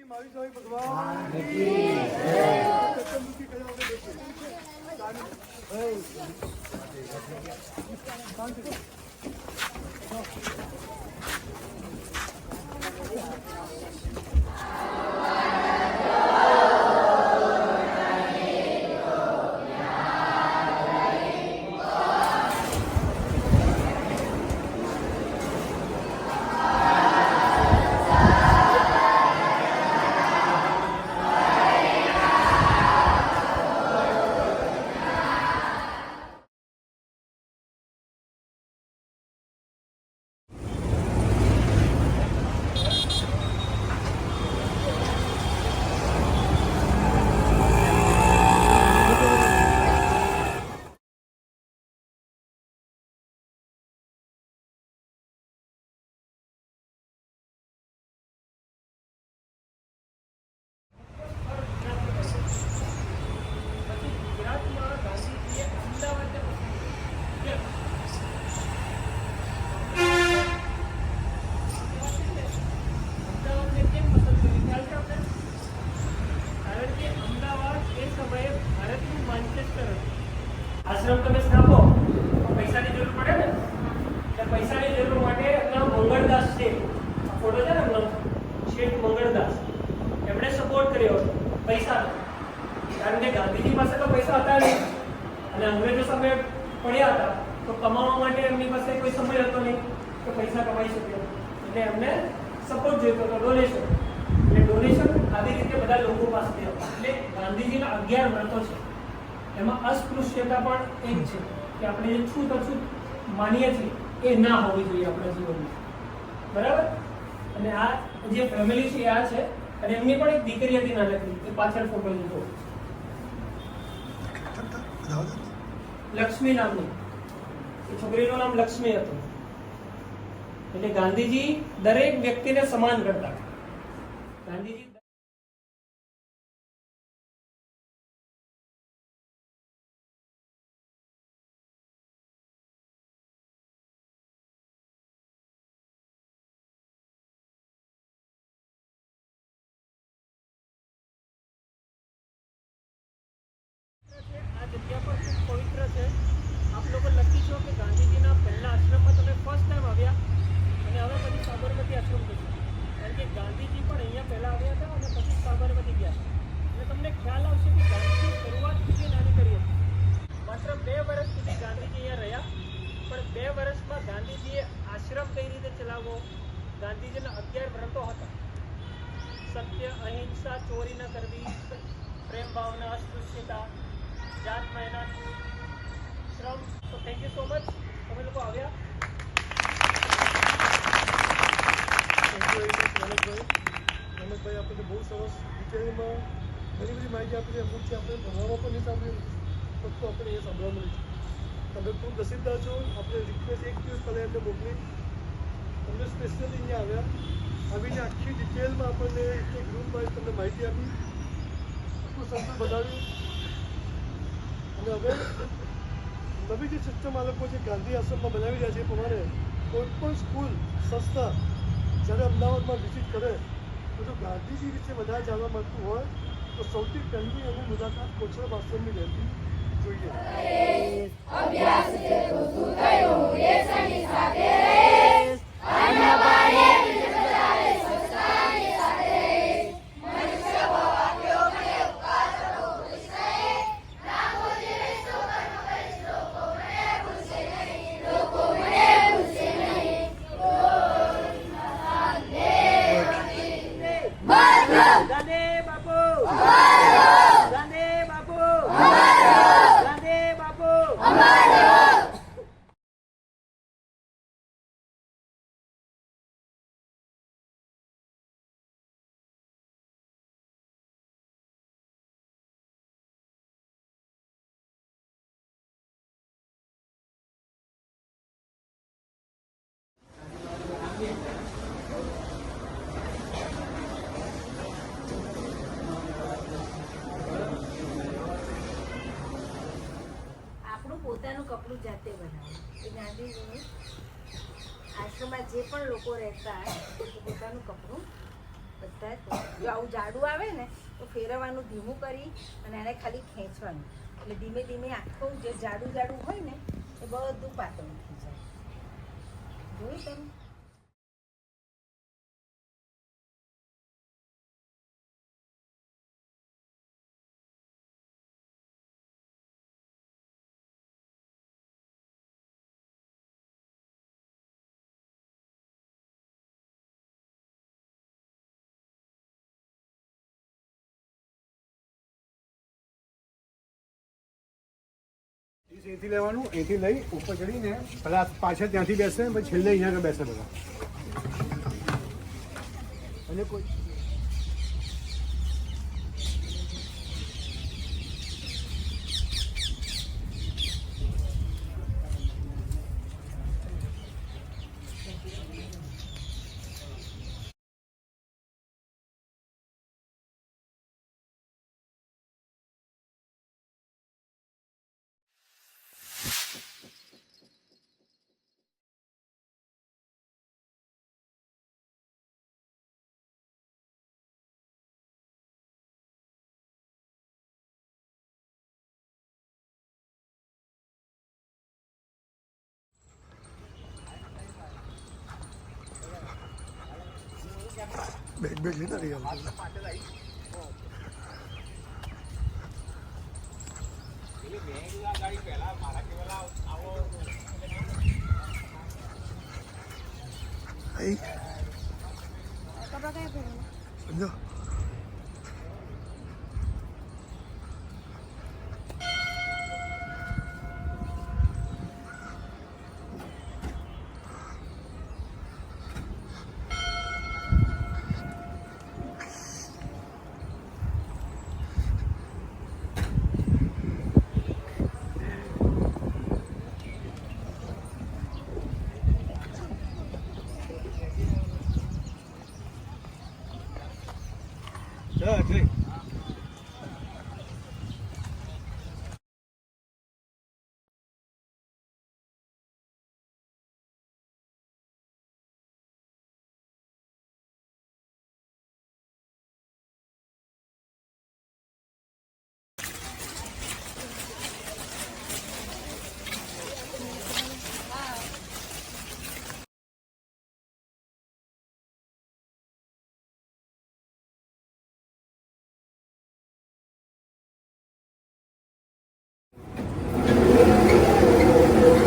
મારી સ્વામી ભગવાન આશ્રમ તમે સ્થાપો પૈસાની જરૂર પડે ને, એટલે પૈસાની જરૂર માટે મંગળદાસ છે, ફોટો છે ને શેઠ મંગળદાસ, એમણે સપોર્ટ કર્યો પૈસા, કારણ કે ગાંધીજી પાસે તો પૈસા હતા નહીં અને અંગ્રેજો સામે પડ્યા હતા, તો કમાવા માટે એમની પાસે કોઈ સમય હતો નહીં કે પૈસા કમાઈ શકે, એટલે એમને સપોર્ટ જોઈતો હતો, ડોનેશન. એટલે ડોનેશન આવી રીતે બધા લોકો પાસેથી હતા. એટલે ગાંધીજીના 11 વ્રતો છે, એમાં અસ્પૃશ્યતા પણ એક છે કે આપણે જે છૂત અછૂત માનીએ છીએ એ ના હોવી જોઈએ આપણા જીવનમાં, બરાબર. અને આ જે ફેમિલી છે આ છે, અને એમની પણ એક દીકરી હતી નાનકડી, એ પાછળ ફોટો લીધો, લક્ષ્મી નામની, એ છોકરીનું નામ લક્ષ્મી હતું. એટલે ગાંધીજી દરેક વ્યક્તિને સમાન કરતા. ગાંધીજી આ જગ્યા પર ખૂબ પવિત્ર છે. આપ લોકો લખી છો કે ગાંધીજીના પહેલા આશ્રમમાં તમે ફર્સ્ટ ટાઈમ આવ્યા અને હવે પછી સાબરમતી આશ્રમ જશો, કારણ કે ગાંધીજી પણ અહીંયા પહેલા આવ્યા હતા અને પછી સાબરમતી ગયા. એટલે તમને ખ્યાલ આવશે કે ગાંધીજી શરૂઆત સુધી નાની કરી હતી. માત્ર 2 વર્ષ સુધી ગાંધીજી અહીંયા રહ્યા, પણ 2 વર્ષમાં ગાંધીજીએ આશ્રમ કઈ રીતે ચલાવવો, ગાંધીજીના 11 વ્રતો હતા: સત્ય, અહિંસા, ચોરી ન કરવી, પ્રેમ ભાવના, અસ્પૃશ્યતા, જાત મહેનત, શ્રમ. તો થેન્ક યુ સો મચ, તમે લોકો આવ્યા. રમેશભાઈ આપણે બહુ સરસ ડિટેલમાં ઘણી બધી માહિતી આપી છે. અમુક છે આપણે ભણવામાં પણ નહીં સાંભળ્યું, ફક્ત આપણે એ સાંભળવા મળી છે. તમે ખૂબ નસીબદાર છો. આપણે રિક્વેસ્ટ 1 દિવસ પહેલાં એમને મોકલી, તમને સ્પેશિયલી અહીંયા આવ્યા, આવીને આખી ડિટેલમાં આપણને એક ગ્રુપ વાઇઝ તમને માહિતી આપી, આખું સંકુલ બનાવ્યું. અને હવે નવી જે સિસ્ટમ આ લોકો જે ગાંધી આશ્રમમાં બનાવી રહ્યા છે એ પ્રમાણે કોઈ પણ સ્કૂલ, સંસ્થા જ્યારે અમદાવાદમાં વિઝિટ કરે તો જો ગાંધીજી વિશે વધારે જાણવા માંગતું હોય તો સૌથી પહેલી એની મુલાકાત કોચરબ આશ્રમની રહેવી જોઈએ. અભ્યાસ જેટલું શું થયું એ સની સાથે રહીશ, અન્ય બારે વિચારે સંસ્થાની સાથે રહીશ, મનુષ્ય ભવાક્યો મને ઉપકાર કરો પૂછે રામોજી રહીશો કર્મ કરીશ, લોકો મને પૂછે નહીં, લોકો મને પૂછે નહીં, કોઈ નાને મારો ગાંધી બાપુ, ગાંધી બાપુ, ગાંધી બાપુ. આપણું પોતાનું કપડું જાતે બનાવવું એ ગાંધીજીનું આશ્રમમાં જે પણ લોકો રહેતા એ પોતાનું કપડું બધા જ જો આવું જાડું આવે ને તો ફેરવવાનું ધીમું કરી અને એને ખાલી ખેંચવાનું એટલે ધીમે ધીમે આખું જે જાડું જાડું હોય ને એ બધું પાતળું થઈ જાય. જોયું તમે? અહીંથી લેવાનું, અહીંથી લઈ ઉપર ચડીને પેલા પાછળ ત્યાંથી બેસે પછી છેલ્લે અહીંયા આગળ બેસે બધા. અને કોઈ બેગ બેગ લીધા રહી આવતું. અહીં સમજો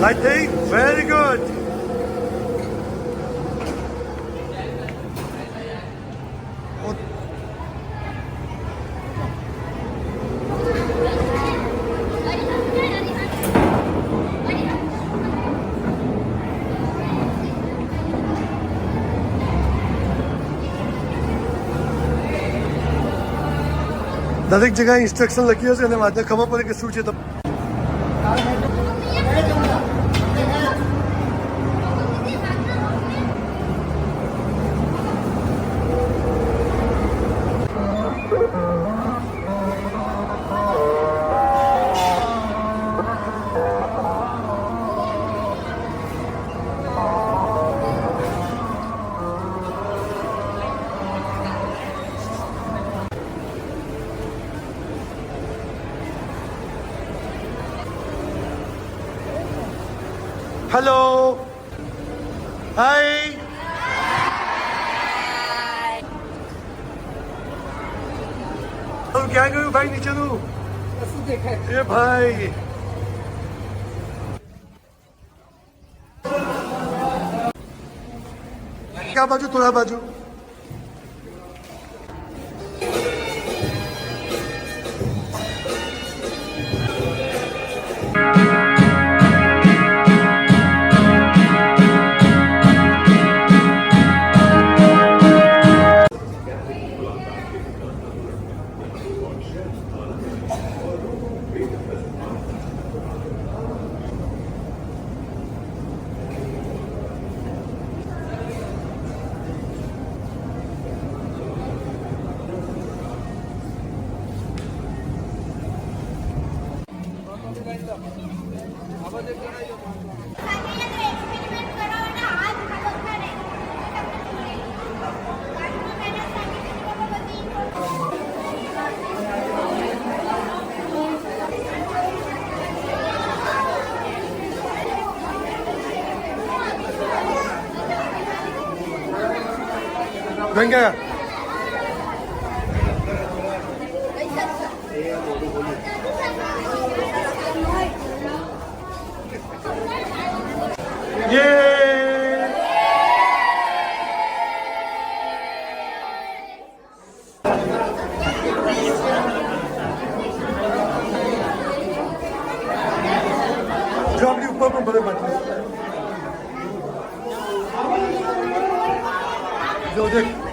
Lighty, very good. દરેક જગ્યાએ ઇન્સ્ટ્રક્શન લખી હશે અને વાંચે ખબર પડે કે શું છે. હેલો, હાય. ક્યાં ગયું ભાઈ નીચેનું? એ ભાઈ ક્યાં બાજુ? થોડા બાજુ. ગંગા જો આપણી ઉપર પણ ભલે બાટલી જો દેખ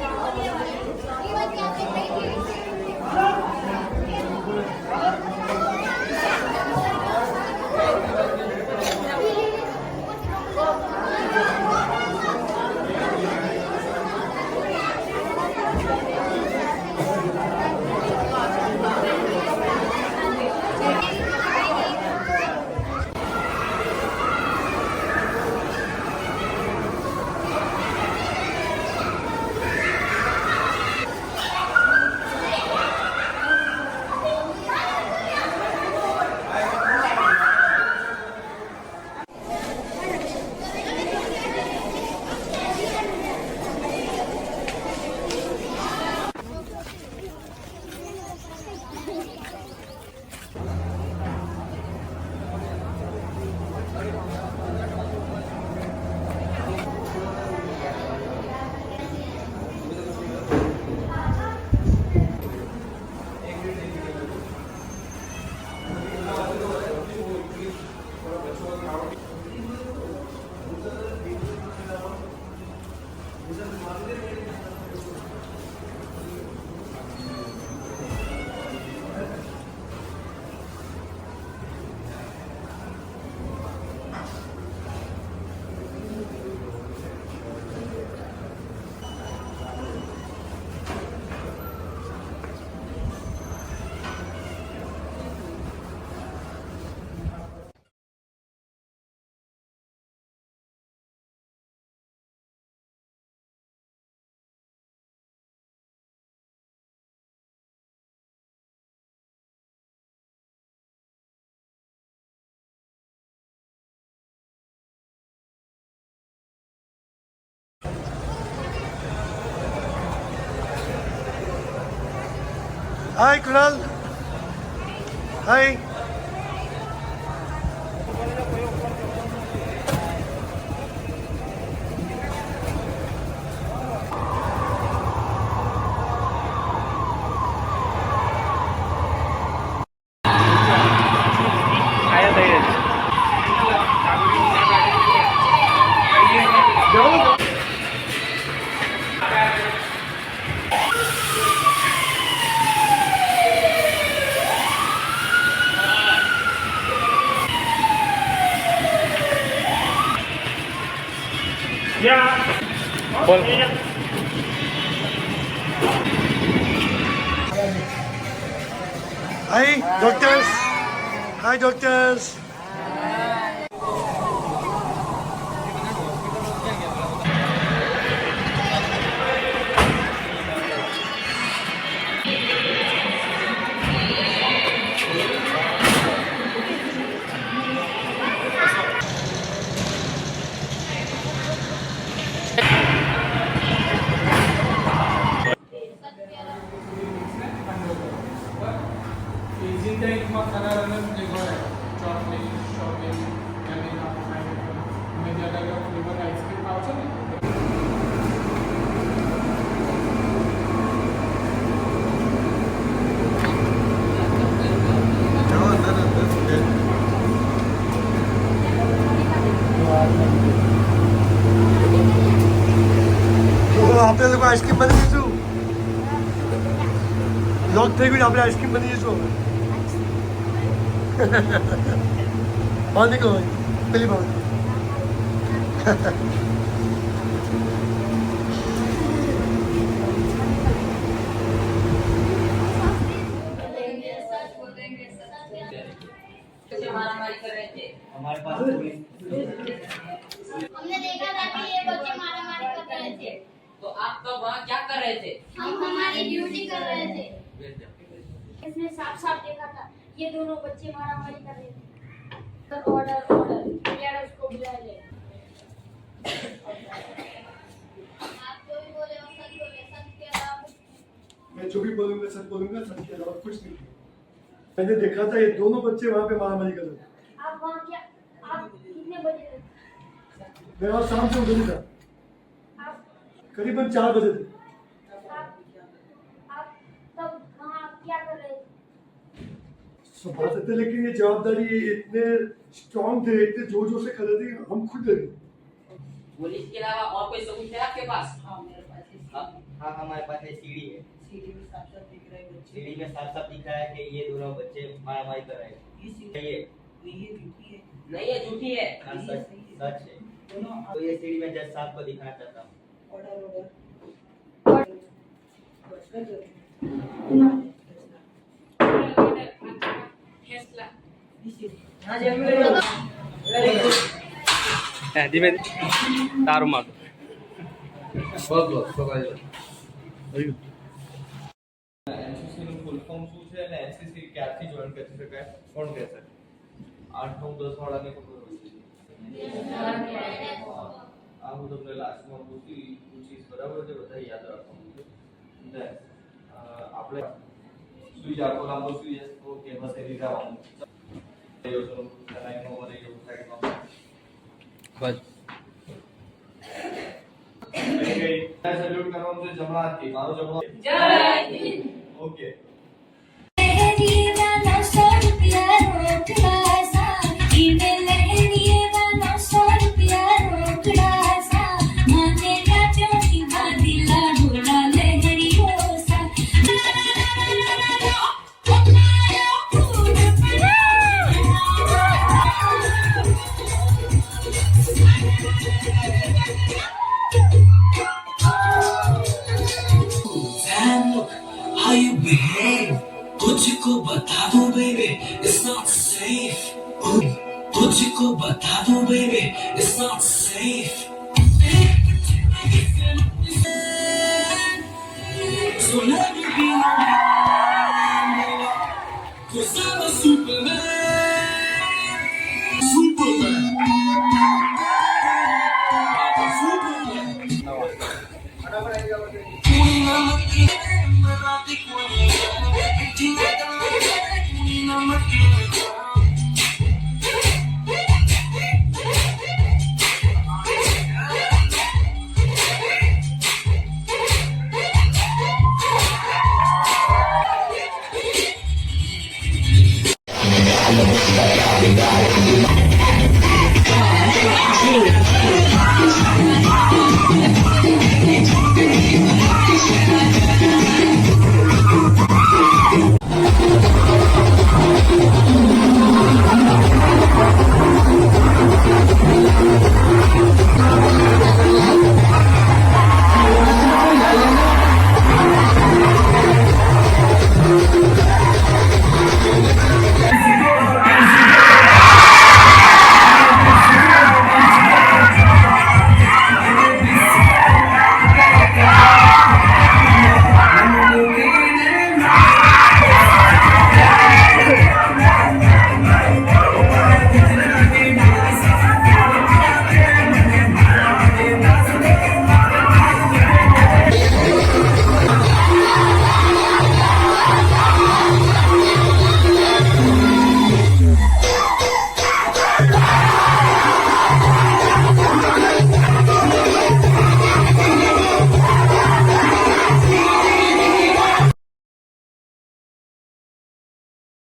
હાય કુણાલ હાય બોલ હાય ડોક્ટર્સ હાય ડોક્ટર્સ આપણે લોકો આઈસ્ક્રીમ બની દઈશું લોક થઈ ગયું આપણે આઈસ્ક્રીમ બની દઈશું બાંધી ગયો પેલી બાબત हमारे पास हमने देखा था कि ये बच्चे मारामारी कर रहे थे तो आप तब वहाँ क्या कर रहे थे? हम हमारी ड्यूटी कर रहे थे इसने साफ साफ देखा था ये दोनों बच्चे मारामारी कर रहे थे ऑर्डर ऑर्डर यार उसको बुला ले आप जो भी बोले वो सच बोले बोलूंगा, सच के अलावा कुछ नहीं। मैंने देखा था ये दोनों बच्चे वहाँ पे मारामारी कर रहे थे। आप वहाँ क्या, आप कितने बजे थे? मैं वहाँ शाम से उधर ही था, आप करीबन 4 बजे थे। आप तब वहाँ क्या कर रहे थे? संभाल सकते, लेकिन ये जवाबदारी ये इतने स्ट्रॉन्ग थे, इतने जोर जोर से कर रहे थे, हम खुद लगे। पुलिस के अलावा और कोई सबूत है आपके पास? हाँ मेरे पास है हाँ हमारे पास एक सीढ़ी है। सीढ़ी में साफ साफ दिख रहा है बच्चे। सीढ़ी में साफ साफ दिख रहा है कि ये दोनों बच्चे मारामारी कर रहे हैं। ये सीढ़ी ये नहीं है, झूठी है। नहीं है, झूठी है। हाँ, नहीं, सच सही है। सच है। दोनों तो ये सीढ़ी में जज साहब को दिखाना चाहता हूँ। ऑर्डर हाँ ધીમે તારું માર એનસીસી નું ફૂલ ફોર્મ શું છે અને એનસીસી ક્યારથી જોઈન કરી શકાય, કોણ કહેશે? 8 9 10 વાળાને ખબર હોય. આ હું તમને લાસ્ટમાં પૂછીશ, બરાબર છે? બધા યાદ રાખવાનું છે. આપણે સુઈ આખો લાંબો સુઈ જશે કે બસ એ રીતે આવવાનું બસ સેલ્યુટ કરવાનું છે જમણા હાથથી. મારો જમણો જય Hind. Okay. How you behave? तुझको बता दो baby, it's not safe. तुझको बता दो baby, it's not safe. So let me be your